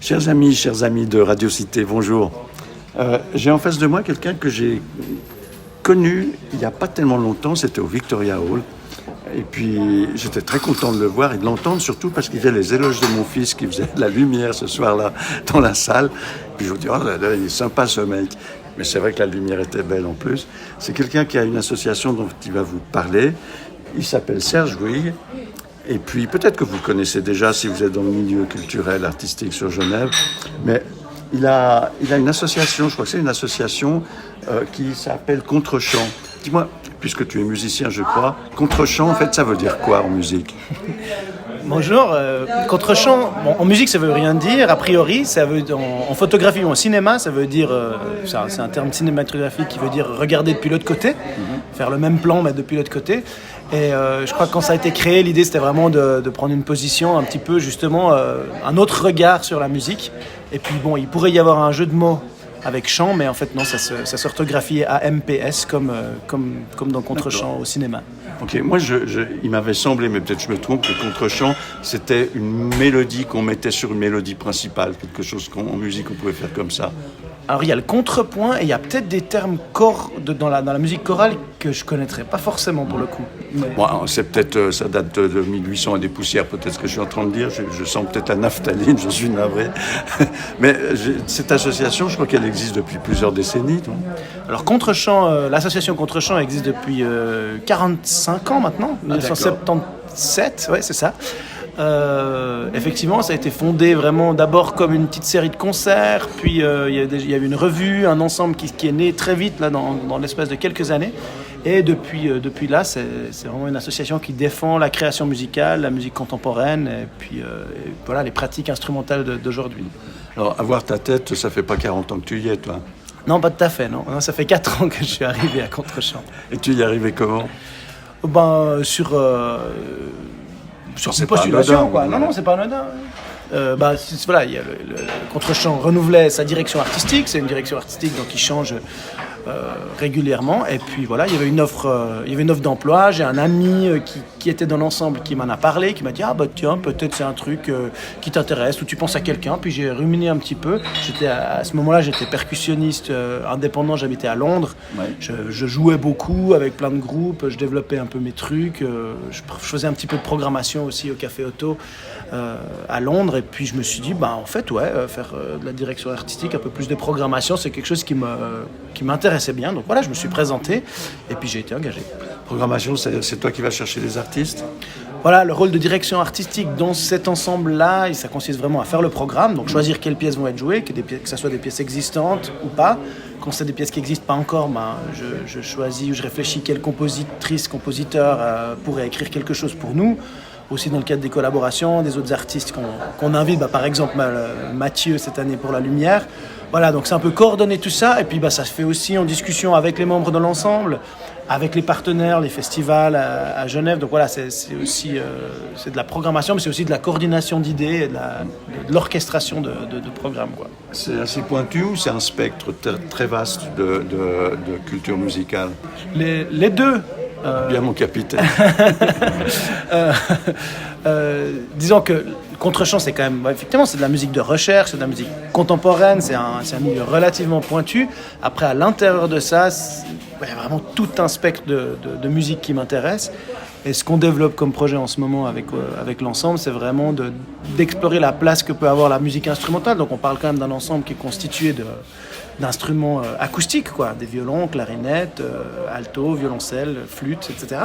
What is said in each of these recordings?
Chers amis de Radio Cité, bonjour. J'ai en face de moi quelqu'un que j'ai connu il n'y a pas tellement longtemps, c'était au Victoria Hall. Et puis j'étais très content de le voir et de l'entendre, surtout parce qu'il faisait les éloges de mon fils qui faisait de la lumière ce soir-là dans la salle. Puis je me dis, oh là là, il est sympa ce mec. Mais c'est vrai que la lumière était belle en plus. C'est quelqu'un qui a une association dont il va vous parler. Il s'appelle Serge Gouig. Et puis, peut-être que vous le connaissez déjà si vous êtes dans le milieu culturel, artistique sur Genève, mais il a une association, je crois que c'est une association qui s'appelle Contre-Champ. Dis-moi, puisque tu es musicien, je crois, Contre-Champ, en fait, ça veut dire quoi en musique ? Bonjour, contre-champ, bon, en musique ça veut rien dire, a priori, ça veut, en photographie ou en cinéma, ça veut dire, c'est un terme cinématographique qui veut dire regarder depuis l'autre côté, faire le même plan mais depuis l'autre côté. Et je crois que quand ça a été créé, l'idée c'était vraiment de prendre une position un petit peu justement, un autre regard sur la musique. Et puis bon, il pourrait y avoir un jeu de mots avec chant, mais en fait non, ça se orthographie AMPS comme dans Contre-champ au cinéma. Ok, moi il m'avait semblé, mais peut-être je me trompe, que Contre-champ c'était une mélodie qu'on mettait sur une mélodie principale, quelque chose qu'en musique on pouvait faire comme ça. Alors il y a le contrepoint et il y a peut-être des termes dans la musique chorale que je connaîtrais pas forcément pour le coup. Mais... Bon, c'est peut-être, ça date de 1800 et des poussières, peut-être ce que je suis en train de dire. Je sens peut-être la naphtaline, je suis navré. Mais cette association, je crois qu'elle existe depuis plusieurs décennies. Donc. Alors Contre-champ, l'association Contre-champ existe depuis 45 ans maintenant, 1977, ouais c'est ça. Effectivement, ça a été fondé vraiment d'abord comme une petite série de concerts, puis il y a eu une revue, un ensemble qui est né très vite là, dans l'espace de quelques années. Et depuis là, c'est vraiment une association qui défend la création musicale, la musique contemporaine, et puis voilà, les pratiques instrumentales d'aujourd'hui. Alors, avoir ta tête, ça fait pas 40 ans que tu y es, toi ? Non, pas tout à fait, non, ça fait 4 ans que je suis arrivé à Contre-champ. Et tu y es arrivé comment ? Sur une postulation, quoi. Non, c'est pas anodin. Voilà, il y a le Contre-champ renouvelait sa direction artistique. C'est une direction artistique donc qui change régulièrement. Et puis voilà, il y avait une offre d'emploi. J'ai un ami qui était dans l'ensemble qui m'en a parlé, qui m'a dit tiens, peut-être c'est un truc qui t'intéresse ou tu penses à quelqu'un. Puis j'ai ruminé un petit peu. À ce moment-là, j'étais percussionniste indépendant. J'habitais à Londres. Ouais. Je jouais beaucoup avec plein de groupes. Je développais un peu mes trucs. Je faisais un petit peu de programmation aussi au Café Auto à Londres. Et puis je me suis dit en fait faire de la direction artistique, un peu plus de programmation, c'est quelque chose qui m'intéressait bien. Donc voilà, je me suis présenté et puis j'ai été engagé. Programmation, c'est toi qui vas chercher les artistes ? Voilà, le rôle de direction artistique dans cet ensemble-là, ça consiste vraiment à faire le programme, donc choisir quelles pièces vont être jouées, que ce soit des pièces existantes ou pas. Quand c'est des pièces qui n'existent pas encore, je choisis ou je réfléchis quelle compositrice, compositeur pourrait écrire quelque chose pour nous. Aussi dans le cadre des collaborations, des autres artistes qu'on invite, par exemple Mathieu cette année pour la lumière. Voilà, donc c'est un peu coordonner tout ça, et puis ça se fait aussi en discussion avec les membres de l'ensemble, avec les partenaires, les festivals à Genève. Donc voilà, c'est aussi c'est de la programmation, mais c'est aussi de la coordination d'idées et de l'orchestration de programmes, quoi. C'est assez pointu ou c'est un spectre très vaste de culture musicale ? Les deux. Bien mon capitaine. Disons que Contre-champ, c'est quand même, effectivement, c'est de la musique de recherche, c'est de la musique contemporaine, c'est un milieu relativement pointu. Après, à l'intérieur de ça, il y a vraiment tout un spectre de musique qui m'intéresse. Et ce qu'on développe comme projet en ce moment avec l'ensemble, c'est vraiment d'explorer la place que peut avoir la musique instrumentale. Donc on parle quand même d'un ensemble qui est constitué d'instruments acoustiques, quoi, des violons, clarinettes, alto, violoncelle, flûte, etc.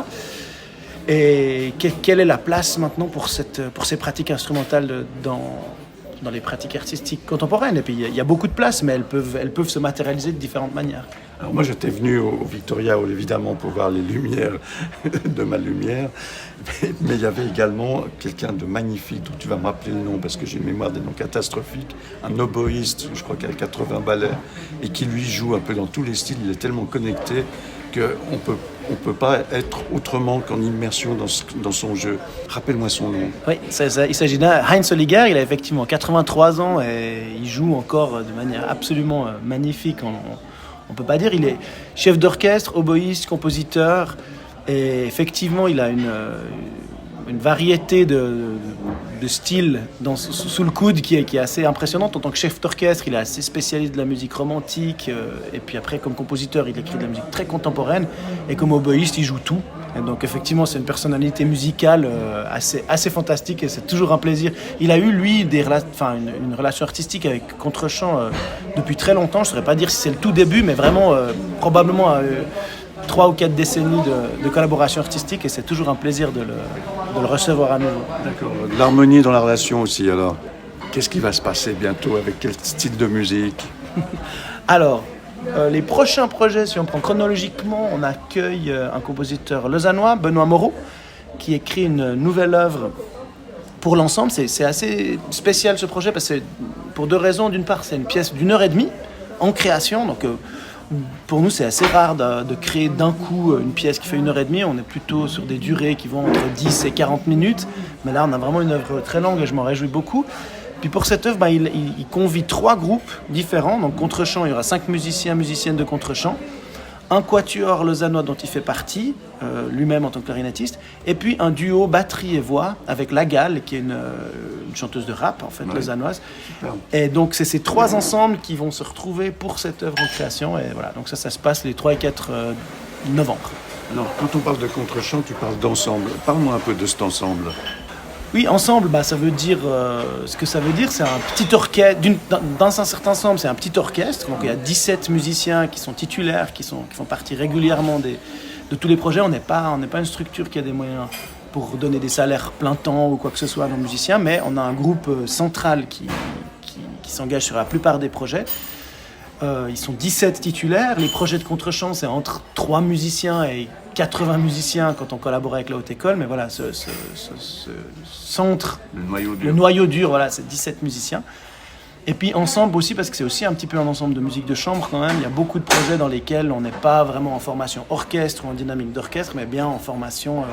Et quelle est la place maintenant pour ces pratiques instrumentales dans les pratiques artistiques contemporaines ? Et puis il y a beaucoup de place, mais elles peuvent se matérialiser de différentes manières. Alors moi j'étais venu au Victoria Hall évidemment pour voir les lumières de ma lumière, mais il y avait également quelqu'un de magnifique dont tu vas me rappeler le nom parce que j'ai une mémoire des noms catastrophiques, un oboïste, je crois qu'il a 80 ballets et qui lui joue un peu dans tous les styles. Il est tellement connecté qu'on peut pas être autrement qu'en immersion dans son jeu. Rappelle-moi son nom. Oui, il s'agit d'un Heinz Holliger. Il a effectivement 83 ans et il joue encore de manière absolument magnifique. On peut pas dire, il est chef d'orchestre, oboïste, compositeur, et effectivement il a une variété de styles sous le coude qui est assez impressionnante. En tant que chef d'orchestre, il est assez spécialiste de la musique romantique. Et puis après, comme compositeur, il écrit de la musique très contemporaine. Et comme oboïste, il joue tout. Et donc effectivement, c'est une personnalité musicale assez fantastique et c'est toujours un plaisir. Il a eu, lui, une relation artistique avec Contre-champ depuis très longtemps. Je ne saurais pas dire si c'est le tout début, mais vraiment probablement 3 ou 4 décennies de collaboration artistique et c'est toujours un plaisir de le recevoir à nouveau. D'accord. De l'harmonie dans la relation aussi, alors. Qu'est-ce qui va se passer bientôt? Avec quel style de musique? Alors, les prochains projets, si on prend chronologiquement, on accueille un compositeur lausannois, Benoît Moreau, qui écrit une nouvelle œuvre pour l'ensemble. C'est assez spécial ce projet parce que pour 2 raisons. D'une part, c'est une pièce d'1h30 en création, donc pour nous c'est assez rare de créer d'un coup une pièce qui fait 1h30. On est plutôt sur des durées qui vont entre 10 et 40 minutes, mais là on a vraiment une œuvre très longue et je m'en réjouis beaucoup. Puis pour cette œuvre, il convie 3 groupes différents. Donc Contre-champ, il y aura 5 musiciens, musiciennes de Contre-champ, un quatuor lausannois dont il fait partie, lui-même en tant que clarinettiste, et puis un duo batterie et voix avec Lagal, qui est une chanteuse de rap en fait, lausannoise. Super. Et donc c'est ces 3 ensembles qui vont se retrouver pour cette œuvre en création. Et voilà, donc ça se passe les 3 et 4 novembre. Alors, quand on parle de Contre-champ, tu parles d'ensemble. Parle-moi un peu de cet ensemble. Oui, ensemble, ça veut dire ce que ça veut dire, c'est un petit orchestre. Dans un certain ensemble, c'est un petit orchestre. Donc il y a 17 musiciens qui sont titulaires, qui font partie régulièrement de tous les projets. On n'est pas une structure qui a des moyens pour donner des salaires plein temps ou quoi que ce soit à nos musiciens, mais on a un groupe central qui s'engage sur la plupart des projets. Ils sont 17 titulaires. Les projets de Contre-champ, c'est entre 3 musiciens et 80 musiciens quand on collabore avec la Haute École. Mais voilà, ce centre, le noyau dur, voilà, c'est 17 musiciens. Et puis ensemble aussi, parce que c'est aussi un petit peu un ensemble de musique de chambre quand même. Il y a beaucoup de projets dans lesquels on n'est pas vraiment en formation orchestre ou en dynamique d'orchestre, mais bien en formation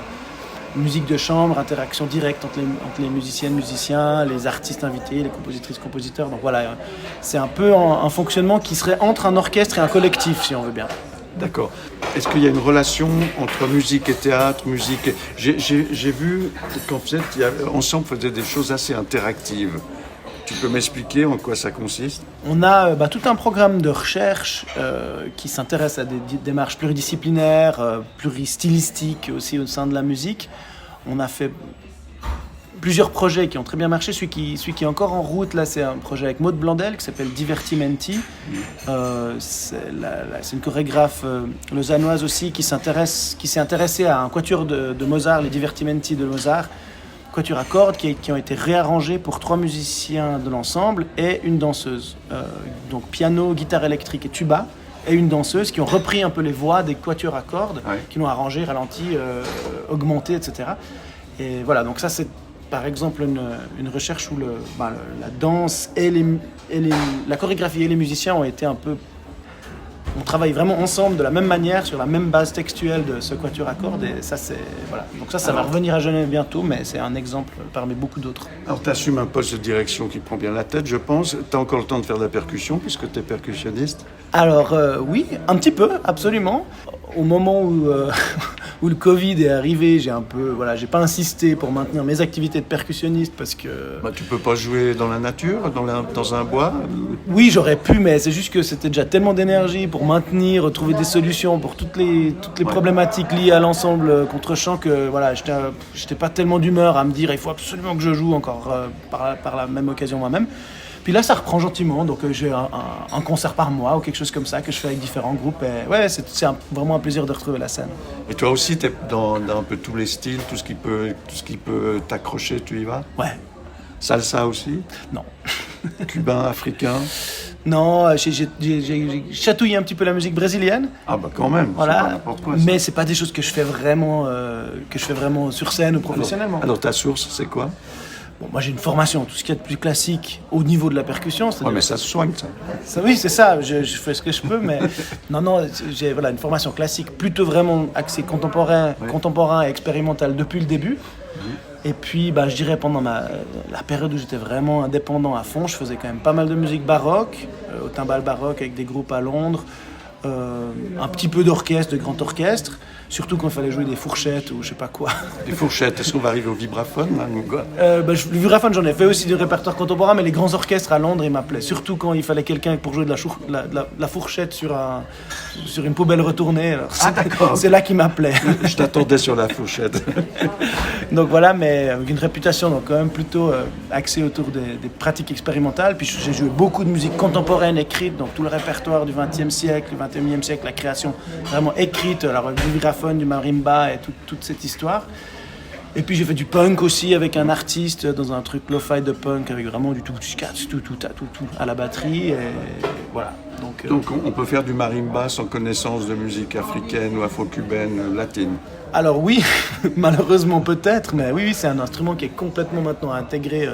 musique de chambre, interaction directe entre les musiciennes, musiciens, les artistes invités, les compositrices, compositeurs. Donc voilà, c'est un peu un fonctionnement qui serait entre un orchestre et un collectif, si on veut bien. D'accord. Est-ce qu'il y a une relation entre musique et théâtre, musique et... J'ai vu qu'en fait, Ensemble faisait des choses assez interactives. Tu peux m'expliquer en quoi ça consiste? On a tout un programme de recherche qui s'intéresse à des démarches pluridisciplinaires, pluristylistiques aussi au sein de la musique. On a fait plusieurs projets qui ont très bien marché. Celui qui est encore en route, là, c'est un projet avec Maud Blandel qui s'appelle Divertimenti. C'est une chorégraphe lausannoise aussi qui s'est intéressée à un quatuor de Mozart, les Divertimenti de Mozart, quatuor à cordes qui ont été réarrangés pour 3 musiciens de l'ensemble et une danseuse. Donc piano, guitare électrique et tuba, et une danseuse qui ont repris un peu les voix des quatuors à cordes, qui l'ont arrangé, ralenti, augmenté, etc. Et voilà, donc ça c'est par exemple une recherche où la danse et la chorégraphie et les musiciens ont été un peu... On travaille vraiment ensemble de la même manière, sur la même base textuelle de ce quatuor à cordes. Et ça, voilà. Donc ça va revenir à Genève bientôt, mais c'est un exemple parmi beaucoup d'autres. Alors, tu assumes un poste de direction qui prend bien la tête, je pense. Tu as encore le temps de faire de la percussion, puisque tu es percussionniste? Alors, oui, un petit peu, absolument. Au moment où le Covid est arrivé, j'ai pas insisté pour maintenir mes activités de percussionniste parce que... Tu peux pas jouer dans la nature, dans un bois? Oui, j'aurais pu, mais c'est juste que c'était déjà tellement d'énergie pour maintenir, trouver des solutions pour toutes les problématiques liées à l'ensemble Contre-champ que voilà, j'étais pas tellement d'humeur à me dire il faut absolument que je joue encore par la même occasion moi-même. Puis là, ça reprend gentiment, donc j'ai un concert par mois ou quelque chose comme ça que je fais avec différents groupes. Et ouais, c'est vraiment un plaisir de retrouver la scène. Et toi aussi, tu es dans un peu tous les styles, tout ce qui peut t'accrocher, tu y vas? Ouais. Salsa aussi? Non. Cubain, africain? Non, j'ai chatouillé un petit peu la musique brésilienne. Ah bah quand même, voilà. C'est pas n'importe quoi. Mais c'est pas des choses que je fais vraiment sur scène ou professionnellement. Alors ta source, c'est quoi? Bon, moi j'ai une formation, tout ce qu'il y a de plus classique au niveau de la percussion. Ouais, mais ça se soigne, ça. Oui, c'est ça, je fais ce que je peux, mais non, j'ai une formation classique plutôt vraiment axée contemporain et expérimental depuis le début. Et puis, je dirais pendant la période où j'étais vraiment indépendant à fond, je faisais quand même pas mal de musique baroque, au timbal baroque avec des groupes à Londres, un petit peu d'orchestre, de grand orchestre. surtout quand il fallait jouer des fourchettes ou je sais pas quoi. Des fourchettes, est-ce qu'on va arriver au vibraphone là, ou quoi? Le vibraphone, j'en ai fait aussi du répertoire contemporain, mais les grands orchestres à Londres, ils m'appelaient. Surtout quand il fallait quelqu'un pour jouer de la fourchette sur une poubelle retournée. Alors, d'accord. C'est là qu'ils m'appelaient. Je t'attendais sur la fourchette. Donc voilà, mais avec une réputation donc quand même plutôt axée autour des pratiques expérimentales. Puis j'ai joué beaucoup de musique contemporaine écrite, donc tout le répertoire du XXe siècle, du XXIe siècle, la création vraiment écrite, alors du vibraphone, du marimba et toute cette histoire. Et puis j'ai fait du punk aussi avec un artiste dans un truc lo-fi de punk avec vraiment du tout à la batterie. Et voilà. Donc on peut faire du marimba sans connaissance de musique africaine ou afro-cubaine, latine. Alors oui, malheureusement peut-être, mais oui, c'est un instrument qui est complètement maintenant intégré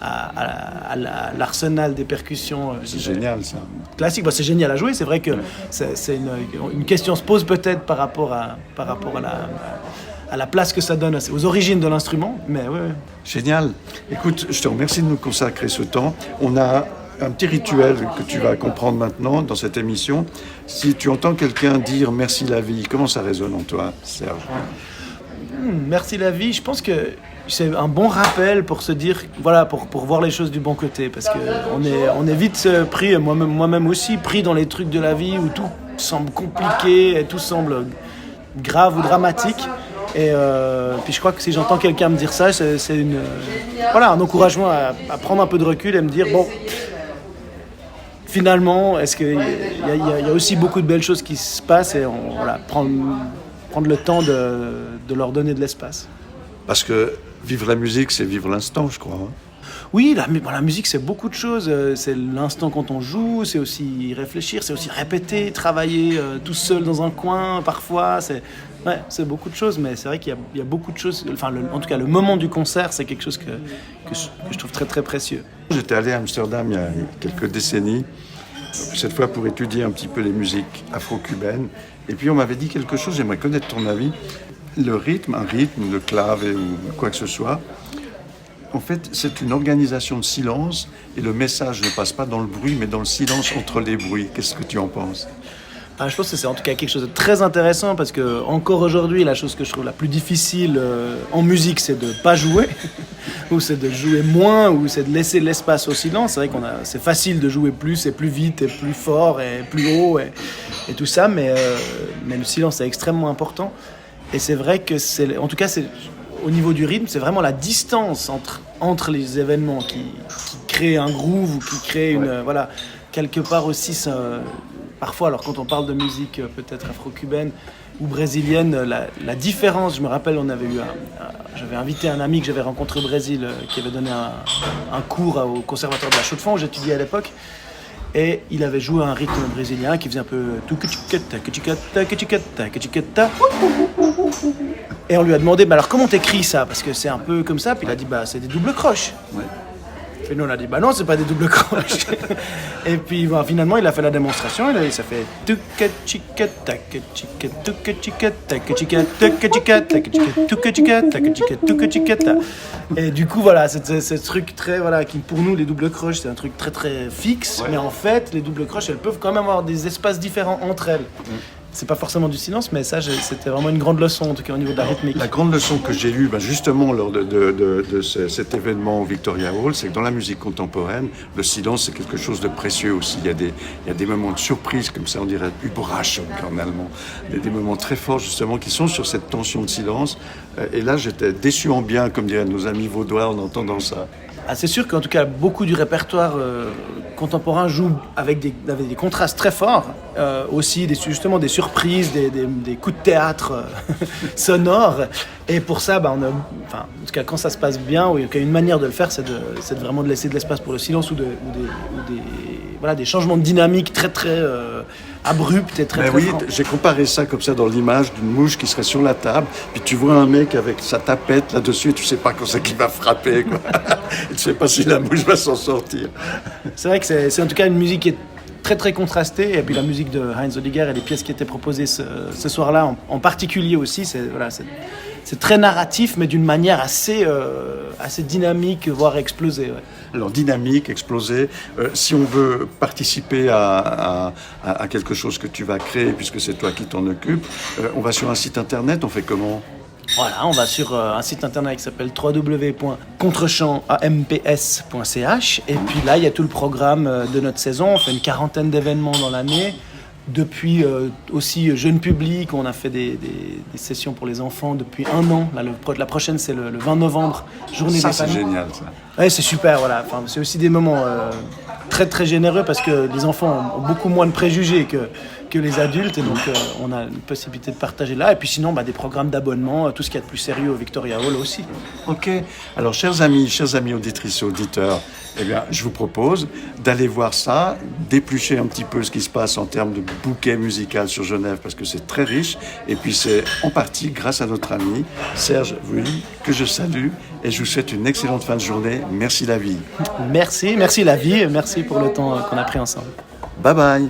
à l'arsenal des percussions. C'est génial ça. Classique, c'est génial à jouer. C'est vrai que c'est une question se pose peut-être par rapport à la place que ça donne aux origines de l'instrument, mais oui. Génial. Écoute, je te remercie de nous consacrer ce temps. On a un petit rituel que tu vas comprendre maintenant dans cette émission. Si tu entends quelqu'un dire « merci la vie », comment ça résonne en toi, Serge? Merci la vie, je pense que c'est un bon rappel pour se dire, voilà, pour voir les choses du bon côté, parce qu'on est vite pris, moi-même aussi, pris dans les trucs de la vie où tout semble compliqué, et tout semble grave ou dramatique. Et puis je crois que si j'entends quelqu'un me dire ça, c'est un encouragement à prendre un peu de recul et me dire, bon, finalement, est-ce qu'il y a aussi beaucoup de belles choses qui se passent et prendre le temps de leur donner de l'espace. Parce que vivre la musique, c'est vivre l'instant, je crois. Hein. Oui, la musique, c'est beaucoup de choses. C'est l'instant quand on joue, c'est aussi réfléchir, c'est aussi répéter, travailler tout seul dans un coin, parfois. C'est beaucoup de choses, mais c'est vrai qu'il y a beaucoup de choses. Enfin, en tout cas, le moment du concert, c'est quelque chose que je trouve très, très précieux. J'étais allé à Amsterdam il y a quelques décennies, cette fois pour étudier un petit peu les musiques afro-cubaines. Et puis on m'avait dit quelque chose, j'aimerais connaître ton avis. Un rythme, le clave ou quoi que ce soit, en fait, c'est une organisation de silence et le message ne passe pas dans le bruit, mais dans le silence entre les bruits. Qu'est-ce que tu en penses ? Je pense que c'est en tout cas quelque chose de très intéressant parce que encore aujourd'hui, la chose que je trouve la plus difficile en musique, c'est de ne pas jouer, ou c'est de jouer moins, ou c'est de laisser l'espace au silence. C'est vrai c'est facile de jouer plus et plus vite et plus fort et plus haut et tout ça, mais le silence est extrêmement important. Et c'est vrai que en tout cas, au niveau du rythme, c'est vraiment la distance entre les événements qui crée un groove ou qui crée quelque part aussi ça. Parfois, alors quand on parle de musique peut-être afro-cubaine ou brésilienne, la différence, je me rappelle, j'avais invité un ami que j'avais rencontré au Brésil qui avait donné un cours au conservatoire de la Chaux-de-Fonds où j'étudiais à l'époque. Et il avait joué un rythme brésilien qui faisait un peu... Et on lui a demandé, alors comment t'écris ça ? Parce que c'est un peu comme ça. Puis il a dit, c'est des doubles croches. Ouais. Et nous on a dit, non, c'est pas des doubles croches. Et puis finalement, il a fait la démonstration. Et ça fait... Et du coup, voilà, c'est ce truc très... qui pour nous, les doubles croches, c'est un truc très très fixe. Ouais. Mais en fait, les doubles croches, elles peuvent quand même avoir des espaces différents entre elles. C'est pas forcément du silence, mais ça, c'était vraiment une grande leçon, en tout cas au niveau de la rythmique. La grande leçon que j'ai eue, justement, lors de cet événement au Victoria Hall, c'est que dans la musique contemporaine, le silence, c'est quelque chose de précieux aussi. Il y a des moments de surprise, comme ça, on dirait Überraschung en allemand. Des moments très forts, justement, qui sont sur cette tension de silence. Et là, j'étais déçu en bien, comme diraient nos amis vaudois, en entendant ça. C'est sûr qu'en tout cas, beaucoup du répertoire contemporain joue avec des contrastes très forts, aussi justement des surprises, des coups de théâtre sonores. Et pour ça, en tout cas, quand ça se passe bien, il y a une manière de le faire, c'est vraiment de laisser de l'espace pour le silence ou des changements de dynamique très très abrupts et très oui, francs. J'ai comparé ça comme ça dans l'image d'une mouche qui serait sur la table, puis tu vois un mec avec sa tapette là-dessus et tu sais pas quand c'est qu'il va frapper, quoi. Et tu sais pas si la mouche va s'en sortir. C'est vrai que c'est en tout cas une musique qui est très très contrastée, et puis la musique de Heinz Holliger et les pièces qui étaient proposées ce soir-là en particulier aussi, c'est très narratif, mais d'une manière assez dynamique, voire explosée. Ouais. Alors, dynamique, explosé. Si on veut participer à quelque chose que tu vas créer, puisque c'est toi qui t'en occupes, on va sur un site internet, on fait comment ? Voilà, on va sur un site internet qui s'appelle www.contrechamps.amps.ch et puis là, il y a tout le programme de notre saison. On fait une 40aine d'événements dans l'année. Depuis aussi jeune public, on a fait des sessions pour les enfants depuis 1 an. Là, la prochaine, c'est le 20 novembre, journée des familles. Ça, c'est génial, ça. Ouais, c'est super, voilà. Enfin, c'est aussi des moments très, très généreux parce que les enfants ont beaucoup moins de préjugés que les adultes. Et donc, on a une possibilité de partager là. Et puis sinon, des programmes d'abonnement, tout ce qu'il y a de plus sérieux au Victoria Hall aussi. Ok. Alors, chers amis auditrices et auditeurs, eh bien, je vous propose d'aller voir ça, d'éplucher un petit peu ce qui se passe en termes de bouquet musical sur Genève, parce que c'est très riche. Et puis, c'est en partie grâce à notre ami Serge Vuilly, que je salue. Et je vous souhaite une excellente fin de journée. Merci la vie. Merci la vie. Merci pour le temps qu'on a pris ensemble. Bye bye.